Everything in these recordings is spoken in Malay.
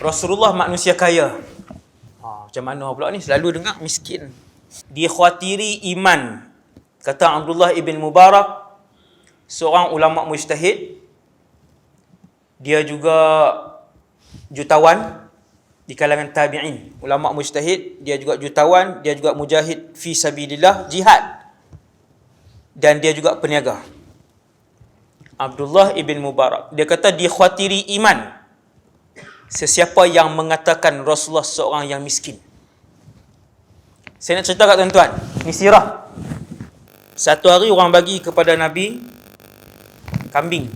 Rasulullah manusia kaya. Macam mana pula ni? Selalu dengar miskin. Dia khawatiri iman. Kata Abdullah ibn Mubarak, seorang ulama mujtahid. Dia juga jutawan di kalangan tabi'in. Ulama mujtahid, dia juga jutawan, dia juga mujahid fi sabilillah, jihad. Dan dia juga peniaga. Abdullah ibn Mubarak, dia kata dia khawatiri iman sesiapa yang mengatakan Rasulullah seorang yang miskin. Saya nak cerita kat tuan-tuan, ni sirah. Satu hari orang bagi kepada Nabi kambing.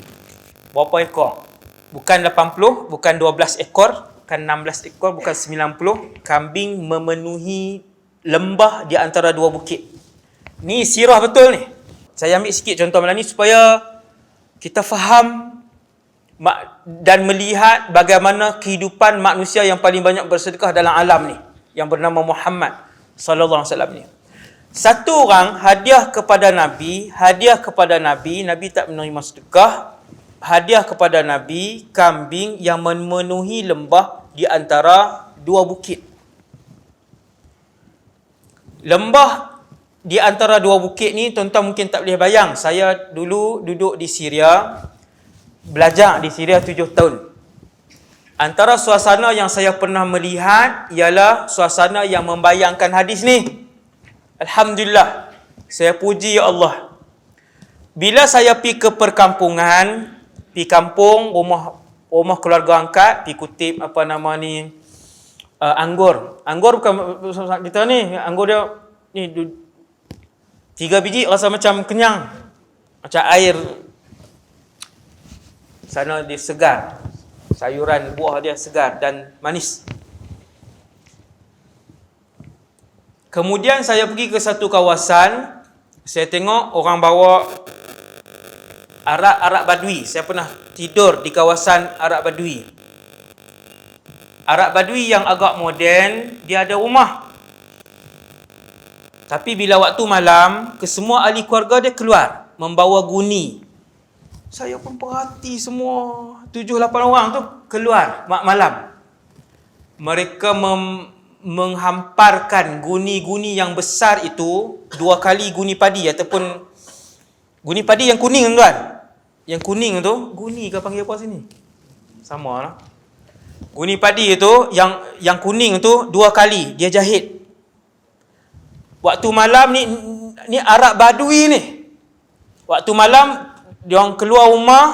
Berapa ekor? Bukan 80, bukan 12 ekor, bukan 16 ekor, bukan 90. Kambing memenuhi lembah di antara dua bukit. Ni sirah betul ni. Saya ambil sikit contoh malam ni supaya kita faham dan melihat bagaimana kehidupan manusia yang paling banyak bersedekah dalam alam ni, yang bernama Muhammad sallallahu alaihi wasallam ni. Satu orang hadiah kepada Nabi, Nabi tak menerima sedekah. Hadiah kepada Nabi kambing yang memenuhi lembah di antara dua bukit. Lembah di antara dua bukit ni, tuan-tuan mungkin tak boleh bayang. Saya dulu duduk di Syria, belajar di Syria 7 tahun. Antara suasana yang saya pernah melihat ialah suasana yang membayangkan hadis ni. Alhamdulillah, saya puji ya Allah. Bila saya pergi ke perkampungan, pergi kampung, rumah keluarga angkat, pergi kutip anggur. Anggur bukan kita ni, anggur dia ni 3 biji rasa macam kenyang. Macam air. Sana dia segar. Sayuran buah dia segar dan manis. Kemudian saya pergi ke satu kawasan, saya tengok orang bawa arak badui. Saya pernah tidur di kawasan arak badui. Arak badui yang agak moden, dia ada rumah. Tapi bila waktu malam, kesemua ahli keluarga dia keluar membawa guni. Saya pun perhati semua 7-8 orang tu keluar malam. Mereka menghamparkan guni-guni yang besar itu 2 kali guni padi, ataupun guni padi yang kuning tuan. Yang kuning tu, guni ke panggil apa sini? Sama lah. Guni padi itu yang kuning tu 2 kali dia jahit. Waktu malam ni arak badui ni. Waktu malam dia orang keluar rumah,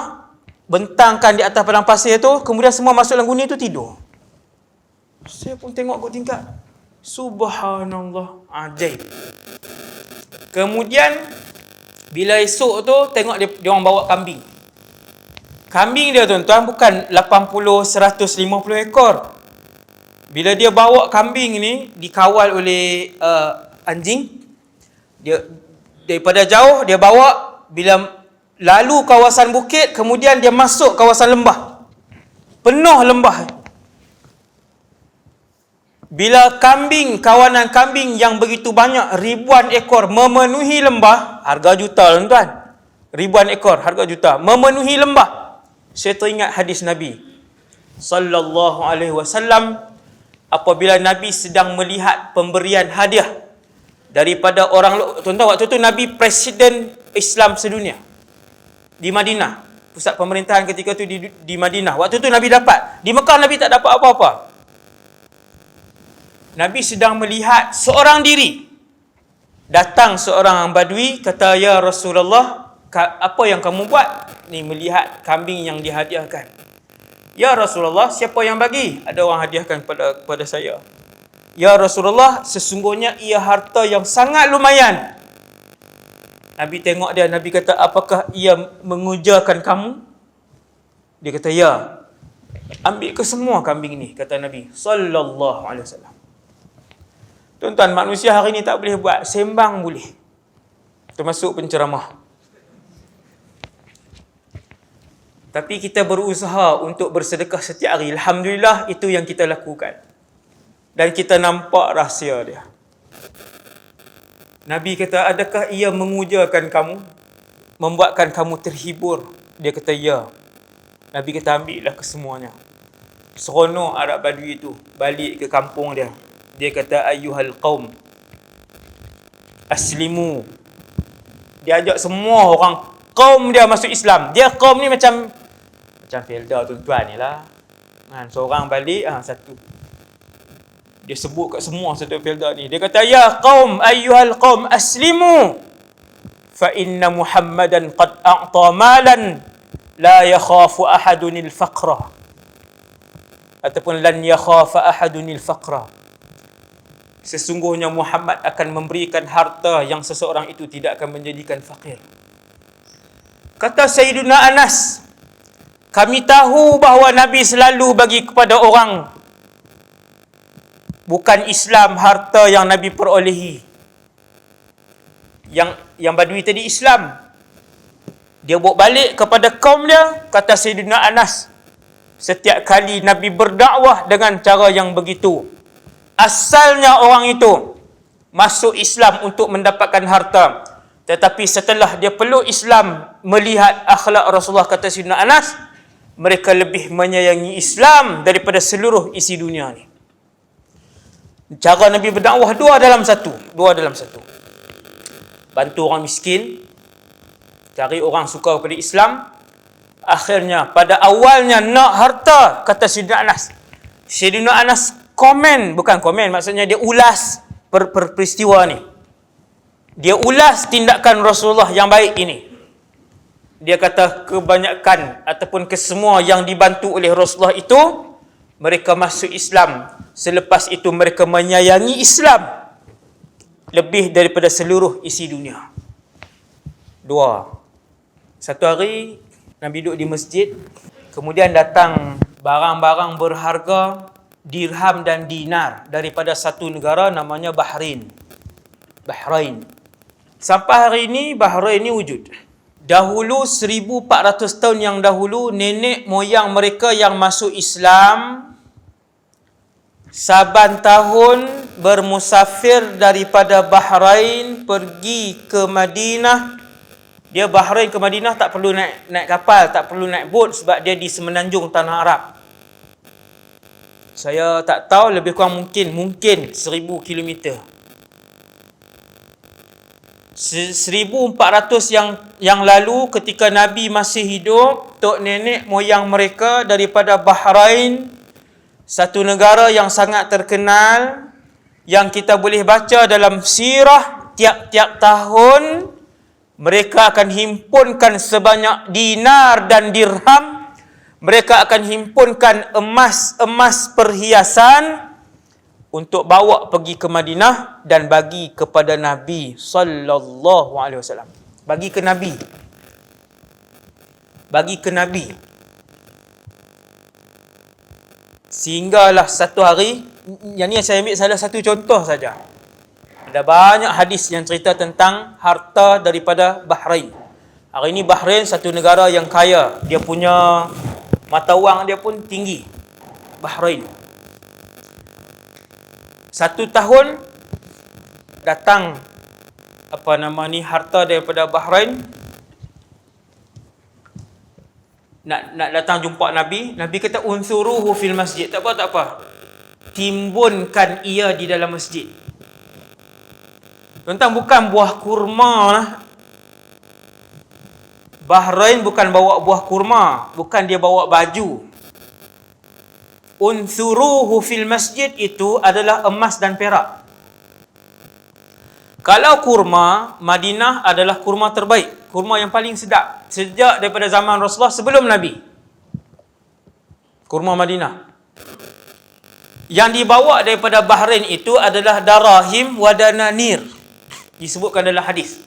bentangkan di atas padang pasir tu, kemudian semua masuk dalam guni tu tidur. Saya pun tengok kat tingkat. Subhanallah, ajaib. Kemudian bila esok tu tengok dia orang bawa kambing. Kambing dia tuan-tuan bukan 80-150 ekor. Bila dia bawa kambing ni dikawal oleh anjing, dia daripada jauh dia bawa, bila lalu kawasan bukit, kemudian dia masuk kawasan lembah. Penuh lembah. Bila kawanan kambing yang begitu banyak, ribuan ekor memenuhi lembah, harga juta tuan-tuan. Ribuan ekor, harga juta, memenuhi lembah. Saya teringat hadis Nabi sallallahu alaihi wasallam apabila Nabi sedang melihat pemberian hadiah daripada orang. Tuan-tuan, waktu tu Nabi Presiden Islam sedunia di Madinah. Pusat pemerintahan ketika tu di Madinah. Waktu tu Nabi dapat. Di Mekah Nabi tak dapat apa-apa. Nabi sedang melihat seorang diri. Datang seorang badui, kata, "Ya Rasulullah, apa yang kamu buat?" Ni melihat kambing yang dihadiahkan. "Ya Rasulullah, siapa yang bagi?" "Ada orang hadiahkan kepada saya." "Ya Rasulullah, sesungguhnya ia harta yang sangat lumayan." Nabi tengok dia, Nabi kata, "Apakah ia mengujakan kamu?" Dia kata, "Ya." "Ambil ke semua kambing ni," kata Nabi sallallahu alaihi wasallam. Tuan-tuan, manusia hari ni tak boleh buat, sembang boleh. Termasuk penceramah. Tapi kita berusaha untuk bersedekah setiap hari. Alhamdulillah, itu yang kita lakukan. Dan kita nampak rahsia dia. Nabi kata, "Adakah ia mengujakan kamu? Membuatkan kamu terhibur?" Dia kata, "Ya." Nabi kata, "Ambillah kesemuanya." Seronok Arab Badui itu balik ke kampung dia. Dia kata, ayyuhal qaum aslimu. Dia ajak semua orang kaum dia masuk Islam. Dia kaum ni macam Felda tuan-tuan ni lah. Seorang balik, satu. Dia sebut kat semua satu Felda ni. Dia kata, ya qaum ayyuhal qaum aslimu. Fa inna Muhammadan qad a'ta malan la yakhafu ahadunil faqra. Ataupun lan yakhafa ahadunil faqra. Sesungguhnya Muhammad akan memberikan harta yang seseorang itu tidak akan menjadikan fakir. Kata Sayyiduna Anas, kami tahu bahawa Nabi selalu bagi kepada orang bukan Islam harta yang Nabi perolehi. Yang Badui tadi Islam. Dia bawa balik kepada kaum dia, kata Sayyiduna Anas, setiap kali Nabi berdakwah dengan cara yang begitu, asalnya orang itu masuk Islam untuk mendapatkan harta. Tetapi setelah dia peluk Islam, melihat akhlak Rasulullah, kata Sayyidina Anas, mereka lebih menyayangi Islam daripada seluruh isi dunia ni. Cara Nabi berdakwah dua dalam satu. Bantu orang miskin, cari orang suka kepada Islam. Akhirnya pada awalnya nak harta, kata Sayyidina Anas. Sayyidina Anas bukan komen, maksudnya dia ulas peristiwa ni. Dia ulas tindakan Rasulullah yang baik ini. Dia kata kebanyakan ataupun kesemua yang dibantu oleh Rasulullah itu, mereka masuk Islam. Selepas itu mereka menyayangi Islam lebih daripada seluruh isi dunia. Dua. Satu hari Nabi duduk di masjid, kemudian datang barang-barang berharga dirham dan dinar daripada satu negara namanya Bahrain. Sampai hari ini Bahrain ni wujud. Dahulu 1400 tahun yang dahulu, nenek moyang mereka yang masuk Islam saban tahun bermusafir daripada Bahrain pergi ke Madinah. Dia Bahrain ke Madinah tak perlu naik kapal, tak perlu naik bot sebab dia di semenanjung tanah Arab. Saya tak tahu, lebih kurang mungkin 1000 km. 1400 yang lalu ketika Nabi masih hidup, tok nenek moyang mereka daripada Bahrain, satu negara yang sangat terkenal, yang kita boleh baca dalam sirah, tiap-tiap tahun mereka akan himpunkan sebanyak dinar dan dirham. Mereka akan himpunkan emas perhiasan untuk bawa pergi ke Madinah dan bagi kepada Nabi sallallahu alaihi wasallam. Bagi ke Nabi. Sehinggalah satu hari, yang ni saya ambil salah satu contoh saja. Ada banyak hadis yang cerita tentang harta daripada Bahrain. Hari ini Bahrain satu negara yang kaya. Dia punya mata wang dia pun tinggi. Bahrain. Satu tahun datang harta daripada Bahrain. Nak datang jumpa Nabi. Nabi kata unsuruhu fil masjid. Tak apa. Timbunkan ia di dalam masjid. Tentang bukan buah kurma lah. Bahrain bukan bawa buah kurma, bukan dia bawa baju. Unsuruhu fil masjid itu adalah emas dan perak. Kalau kurma, Madinah adalah kurma terbaik, kurma yang paling sedap sejak daripada zaman Rasulullah sebelum Nabi. Kurma Madinah. Yang dibawa daripada Bahrain itu adalah darahim wa dananir. Disebutkan dalam hadis.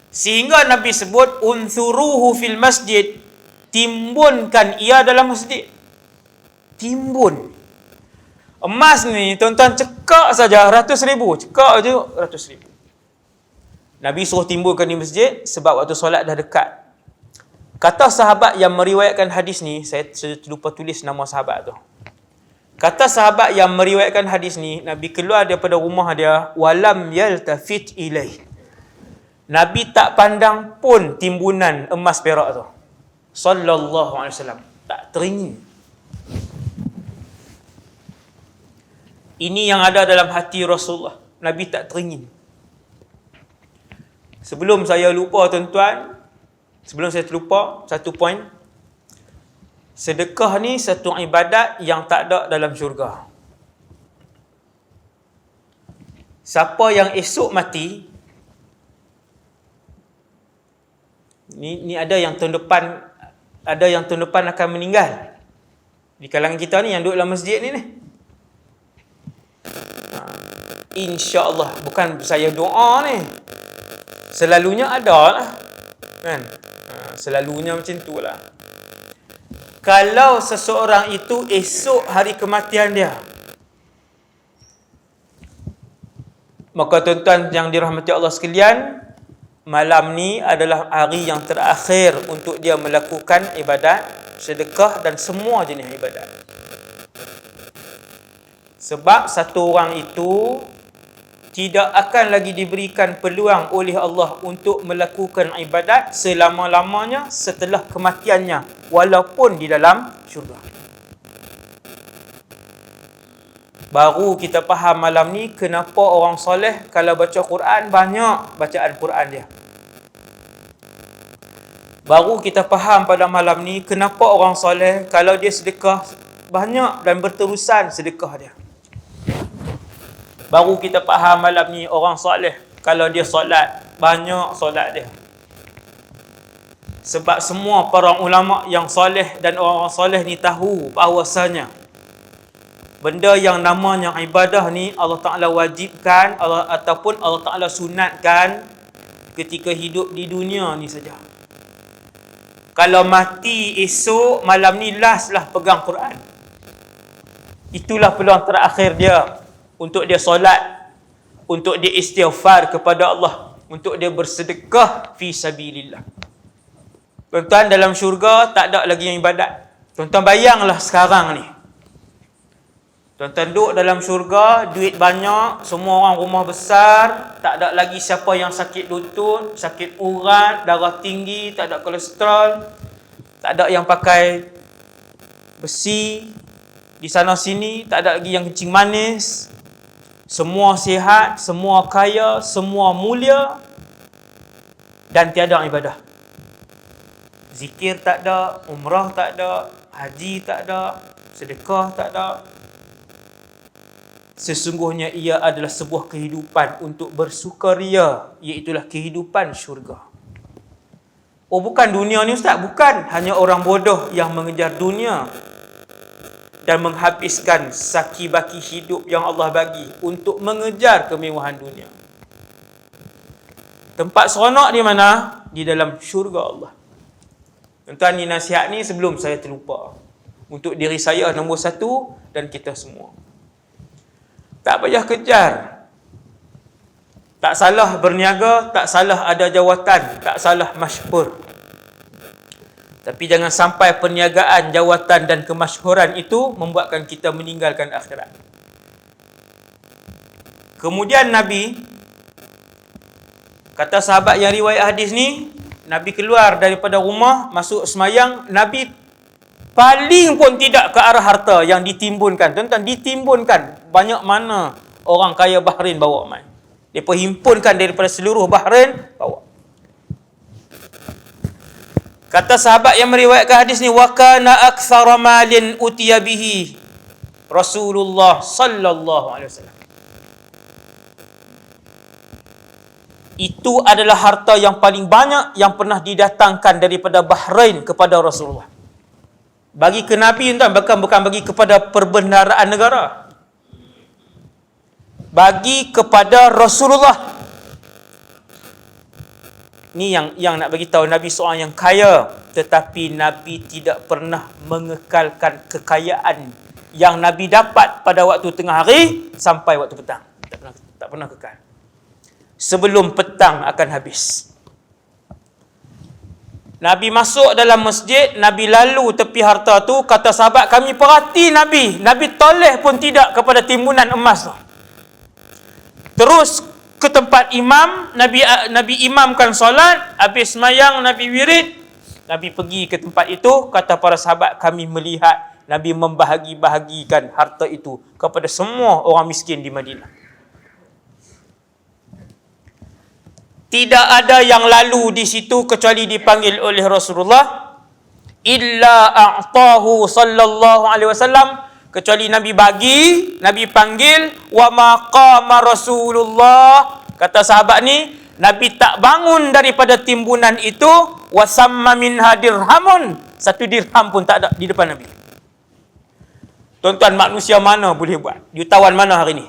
Sehingga Nabi sebut unsuruhu fil masjid, timbunkan ia dalam masjid. Timbun. Emas ni tuan-tuan cekak saja ratus ribu. Cekak je ratus ribu. Nabi suruh timbulkan di masjid sebab waktu solat dah dekat. Kata sahabat yang meriwayatkan hadis ni, saya lupa tulis nama sahabat tu. Kata sahabat yang meriwayatkan hadis ni, Nabi keluar daripada rumah dia, walam yaltafit ilaih. Nabi tak pandang pun timbunan emas perak tu. Sallallahu alaihi wasallam. Tak teringin. Ini yang ada dalam hati Rasulullah. Nabi tak teringin. Sebelum saya lupa tuan-tuan, sebelum saya terlupa, satu poin. Sedekah ni satu ibadat yang tak ada dalam syurga. Siapa yang esok mati, ni ada yang tahun depan akan meninggal. Di kalangan kita ni yang duduk dalam masjid ni. InsyaAllah, bukan saya doa ni. Selalunya ada lah. Kan? Selalunya macam tu lah. Kalau seseorang itu esok hari kematian dia, maka tuan-tuan yang dirahmati Allah sekalian, malam ni adalah hari yang terakhir untuk dia melakukan ibadat, sedekah dan semua jenis ibadat. Sebab satu orang itu tidak akan lagi diberikan peluang oleh Allah untuk melakukan ibadat selama-lamanya setelah kematiannya, walaupun di dalam syurga. Baru kita faham malam ni kenapa orang soleh kalau baca Quran banyak bacaan Quran dia. Baru kita faham pada malam ni kenapa orang soleh kalau dia sedekah banyak dan berterusan sedekah dia. Baru kita faham malam ni orang soleh kalau dia solat banyak solat dia. Sebab semua para ulama yang soleh dan orang soleh ni tahu bahawasanya benda yang namanya ibadah ni Allah Ta'ala wajibkan ataupun Allah Ta'ala sunatkan ketika hidup di dunia ni saja. Kalau mati esok, malam ni last lah pegang Quran. Itulah peluang terakhir dia untuk dia solat, untuk dia istighfar kepada Allah, untuk dia bersedekah fi sabilillah. Tuan-tuan, dalam syurga tak ada lagi yang ibadat. Tuan-tuan bayanglah sekarang ni. Tuan-tuan duduk dalam syurga, duit banyak, semua orang rumah besar, tak ada lagi siapa yang sakit lutut, sakit urat, darah tinggi, tak ada kolesterol, tak ada yang pakai besi di sana sini, tak ada lagi yang kencing manis. Semua sihat, semua kaya, semua mulia dan tiada ibadah. Zikir tak ada, umrah tak ada, haji tak ada, sedekah tak ada. Sesungguhnya ia adalah sebuah kehidupan untuk bersukaria, iaitulah kehidupan syurga. Oh, bukan dunia ni ustaz, bukan. Hanya orang bodoh yang mengejar dunia dan menghabiskan saki-baki hidup yang Allah bagi untuk mengejar kemewahan dunia. Tempat seronok di mana? Di dalam syurga Allah. Tuan-tuan, ni nasihat ni sebelum saya terlupa. Untuk diri saya nombor satu dan kita semua. Tak payah kejar. Tak salah berniaga, tak salah ada jawatan, tak salah masyhur. Tapi jangan sampai perniagaan, jawatan dan kemasyhuran itu membuatkan kita meninggalkan akhirat. Kemudian Nabi, kata sahabat yang riwayat hadis ni, Nabi keluar daripada rumah, masuk semayang, Nabi paling pun tidak ke arah harta yang ditimbunkan. Tuan-tuan, ditimbunkan. Banyak mana orang kaya Bahrain bawa mai. Mereka himpunkan daripada seluruh Bahrain, bawa. Kata sahabat yang meriwayatkan hadis ni, wa kana aktsara malin utiya bihi Rasulullah sallallahu alaihi wasallam. Itu adalah harta yang paling banyak yang pernah didatangkan daripada Bahrain kepada Rasulullah. Bagi ke Nabi, bukan bagi kepada perbendaharaan negara. Bagi kepada Rasulullah. Ni yang nak bagi tahu, Nabi seorang yang kaya, tetapi Nabi tidak pernah mengekalkan kekayaan yang Nabi dapat pada waktu tengah hari sampai waktu petang. Tak pernah kekal. Sebelum petang akan habis. Nabi masuk dalam masjid, Nabi lalu tepi harta tu, kata sahabat, kami perhati Nabi. Nabi toleh pun tidak kepada timbunan emas tu. Terus ke tempat imam, Nabi imamkan solat, habis semayang Nabi wirid, Nabi pergi ke tempat itu, kata para sahabat, kami melihat Nabi membahagi-bahagikan harta itu kepada semua orang miskin di Madinah. Tidak ada yang lalu di situ kecuali dipanggil oleh Rasulullah, illa a'tahu sallallahu alaihi wasallam, kecuali Nabi bagi, Nabi panggil, wa maqama Rasulullah, kata sahabat ni, Nabi tak bangun daripada timbunan itu, wasamma minha dirhamun, satu dirham pun tak ada di depan Nabi. Tuan-tuan, manusia mana boleh buat? Jutawan mana hari ni?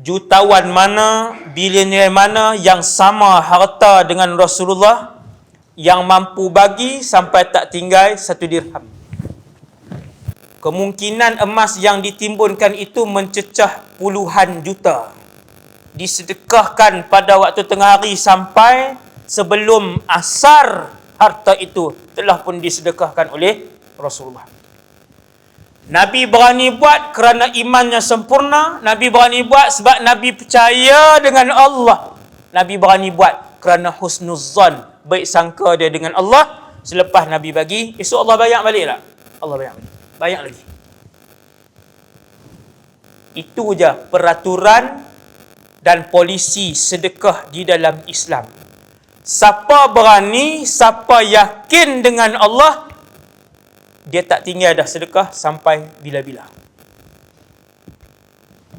Jutawan mana, bilioner mana yang sama harta dengan Rasulullah, yang mampu bagi sampai tak tinggal satu dirham? Kemungkinan emas yang ditimbunkan itu mencecah puluhan juta. Disedekahkan pada waktu tengah hari sampai sebelum asar, harta itu telah pun disedekahkan oleh Rasulullah. Nabi berani buat kerana imannya sempurna. Nabi berani buat sebab Nabi percaya dengan Allah. Nabi berani buat kerana husnuzan, baik sangka dia dengan Allah. Selepas Nabi bagi, esok Allah bayar balik tak? Allah bayar balik. Bayar lagi. Itu je peraturan dan polisi sedekah di dalam Islam. Siapa berani, siapa yakin dengan Allah, dia tak tinggal dah sedekah sampai bila-bila.